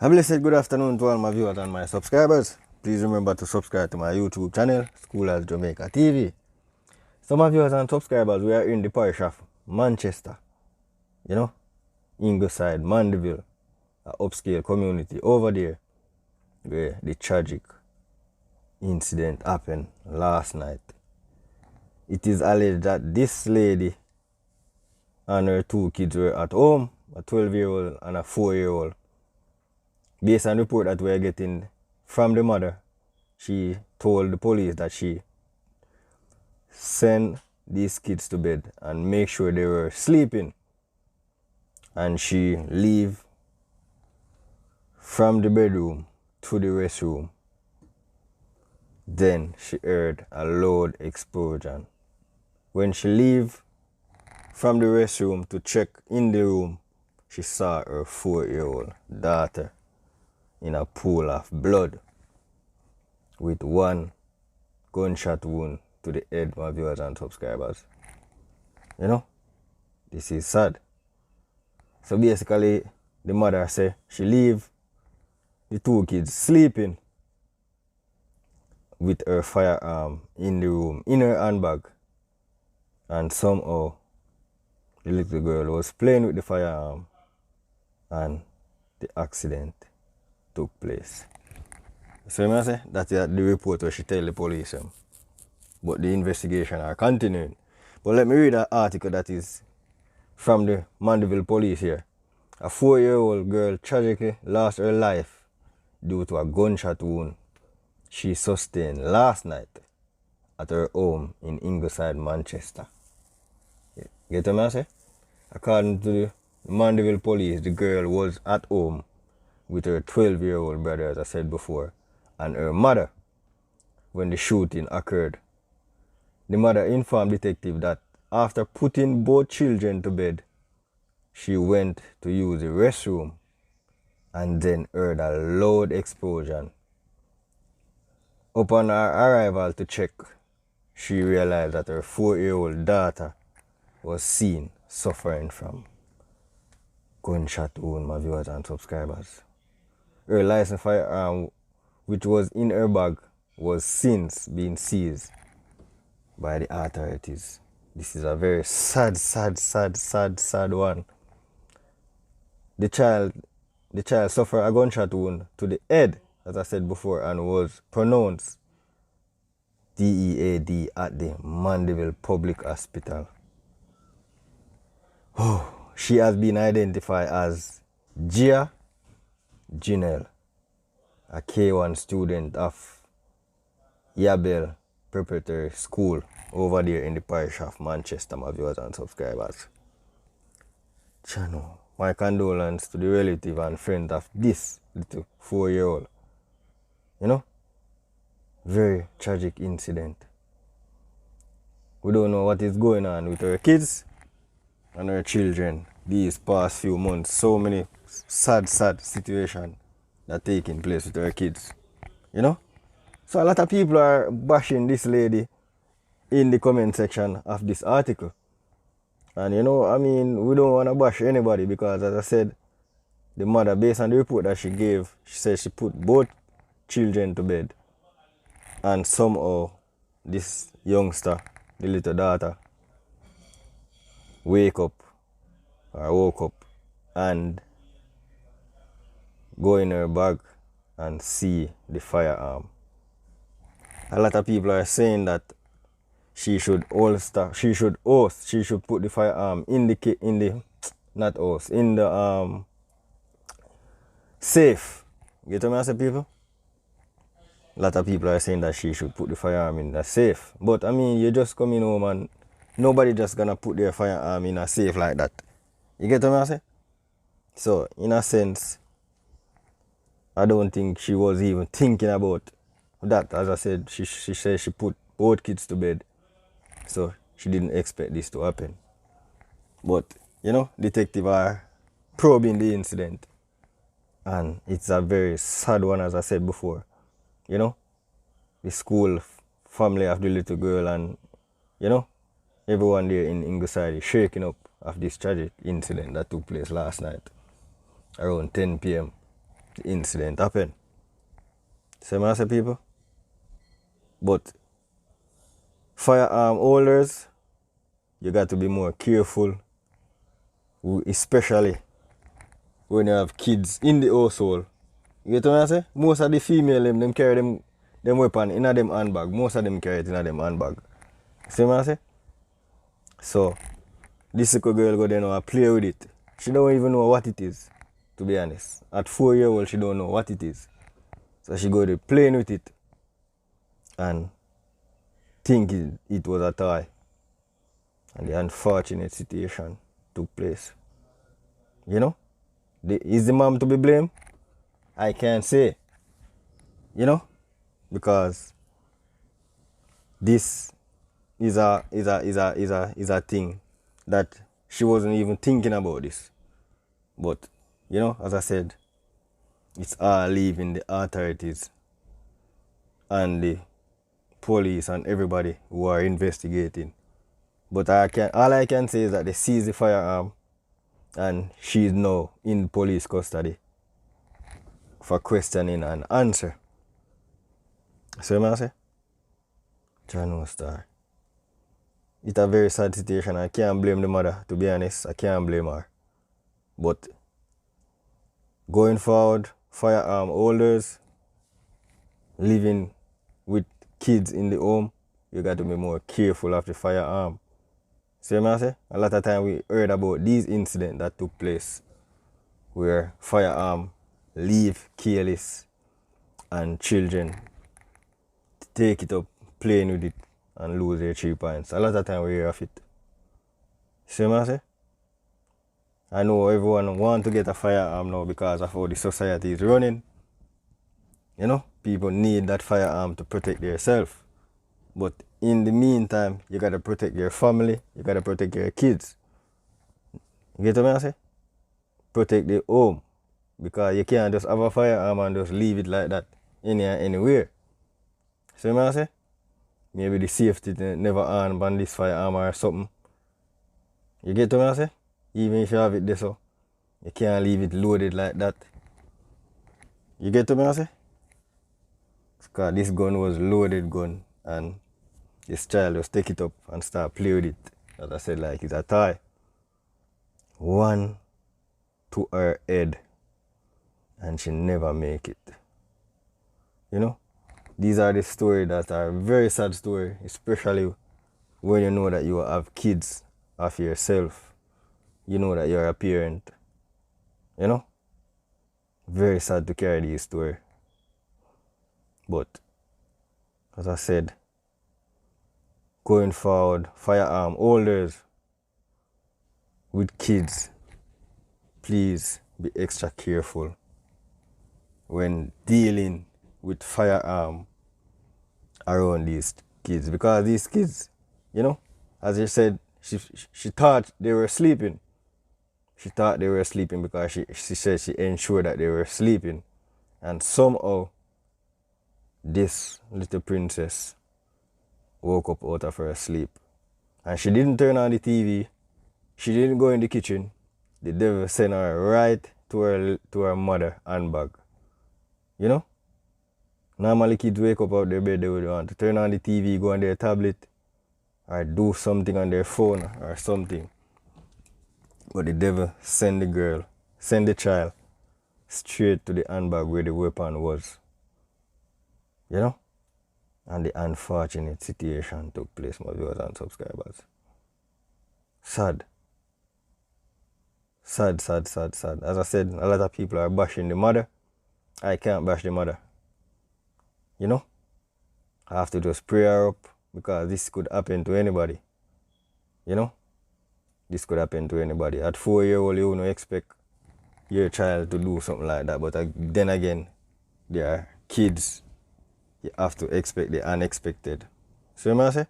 A blessed good afternoon to all my viewers and my subscribers. Please remember to subscribe to my YouTube channel, School as Jamaica TV. So my viewers and subscribers, we are in the parish of Manchester, Ingleside, Mandeville, an upscale community over there where the tragic incident happened last night. It is alleged that this lady and her two kids were at home, a 12-year-old and a 4-year-old. Based on the report that we are getting from the mother, she told the police that she sent these kids to bed and make sure they were sleeping, and she leave from the bedroom to the restroom. Then she heard a loud explosion. When she leave from the restroom to check in the room, she saw her 4-year-old daughter in a pool of blood with one gunshot wound to the head, my viewers and subscribers. This is sad. So basically, the mother said she leave the two kids sleeping with her firearm in the room, in her handbag, and somehow the little girl was playing with the firearm and the accident took place. So I say that's the report where she tell the police, but the investigation are continuing. But let me read an article that is from the Mandeville police here. A 4-year-old girl tragically lost her life due to a gunshot wound she sustained last night at her home in Ingleside, Manchester. Get what I say? According to the Mandeville police, the girl was at home with her 12-year-old brother, as I said before, and her mother when the shooting occurred. The mother informed detective that after putting both children to bed, she went to use the restroom and then heard a loud explosion. Upon her arrival to check, she realized that her 4-year-old daughter was seen suffering from gunshot wound, my viewers and subscribers. Her licensed firearm, which was in her bag, was since been seized by the authorities. This is a very sad one. The child suffered a gunshot wound to the head, as I said before, and was pronounced DEAD at the Mandeville Public Hospital. She has been identified as Gia Grinnel, a K1 student of Yabnel Preparatory School over there in the parish of Manchester, my viewers and subscribers. Channel, my condolences to the relative and friend of this little 4-year-old. Very tragic incident. We don't know what is going on with her kids and her children these past few months. So many sad situations that taking place with her kids. So a lot of people are bashing this lady in the comment section of this article. And we don't want to bash anybody because, as I said, the mother, based on the report that she gave, she said she put both children to bed. And somehow this youngster, the little daughter, woke up and go in her bag and see the firearm. A lot of people are saying that she should put the firearm in the safe. Get what I say, people? A lot of people are saying that she should put the firearm in the safe. But you just coming home and nobody just gonna put their firearm in a safe like that. You get what I say? So, in a sense, I don't think she was even thinking about that. As I said, she said she put both kids to bed. So, she didn't expect this to happen. But, detectives are probing the incident. And it's a very sad one, as I said before. The school family of the little girl and, everyone there in Ingleside is shaking up of this tragic incident that took place last night around 10 p.m. the incident happened. See what I say, people? But firearm holders, you got to be more careful, especially when you have kids in the household. You get what I say? Most of the female them carry them weapon in a them handbag. Most of them carry it in a them handbag. See what I say? So this little girl go there now and play with it. She don't even know what it is, to be honest. At 4 years old, she don't know what it is. So she go there playing with it and think it was a toy. And the unfortunate situation took place. You know? Is the mom to be blamed? I can't say. You know? Because this is a thing that she wasn't even thinking about this. But, you know, as I said, it's all leaving the authorities and the police and everybody who are investigating. But all I can say is that they seized the firearm and she is now in police custody for questioning and answer. So what I say? John Star. It's a very sad situation. I can't blame the mother, to be honest. I can't blame her. But going forward, firearm holders living with kids in the home, you got to be more careful of the firearm. See what I say? A lot of time we heard about these incidents that took place where firearm leave careless and children take it up playing with it and lose their 3 points. A lot of time we hear of it. See what I say? I know everyone want to get a firearm now because of how the society is running. You know, people need that firearm to protect themselves. But in the meantime, you gotta protect your family, you gotta protect your kids. You get what I say? Protect the home. Because you can't just have a firearm and just leave it like that anywhere. See what I say? Maybe the safety never on this firearm or something. You get what I say? Even if you have it there, so you can't leave it loaded like that. You get what I say? Because this gun was loaded gun and this child just take it up and start play with it. As I said, like it's a toy. One to her head and she never make it. You know? These are the stories that are very sad story, especially when you know that you have kids of yourself. You know that you're a parent. You know? Very sad to carry these stories. But, as I said, going forward, firearm holders with kids, please be extra careful when dealing with firearm around these kids. Because these kids, you know, as you said, she thought they were sleeping. She thought they were sleeping because she said she ensured that they were sleeping. And somehow, this little princess woke up out of her sleep. And she didn't turn on the TV. She didn't go in the kitchen. The devil sent her right to her mother handbag. You know? Normally kids wake up out their bed, they would want to turn on the TV, go on their tablet, or do something on their phone or something. But the devil sent the child straight to the handbag where the weapon was. You know? And the unfortunate situation took place, my viewers and subscribers. Sad. Sad, sad, sad, sad. As I said, a lot of people are bashing the mother. I can't bash the mother. You know? I have to just pray her up because this could happen to anybody. You know? This could happen to anybody. At 4 years old, you don't expect your child to do something like that. But then again, they are kids. You have to expect the unexpected. So what I say?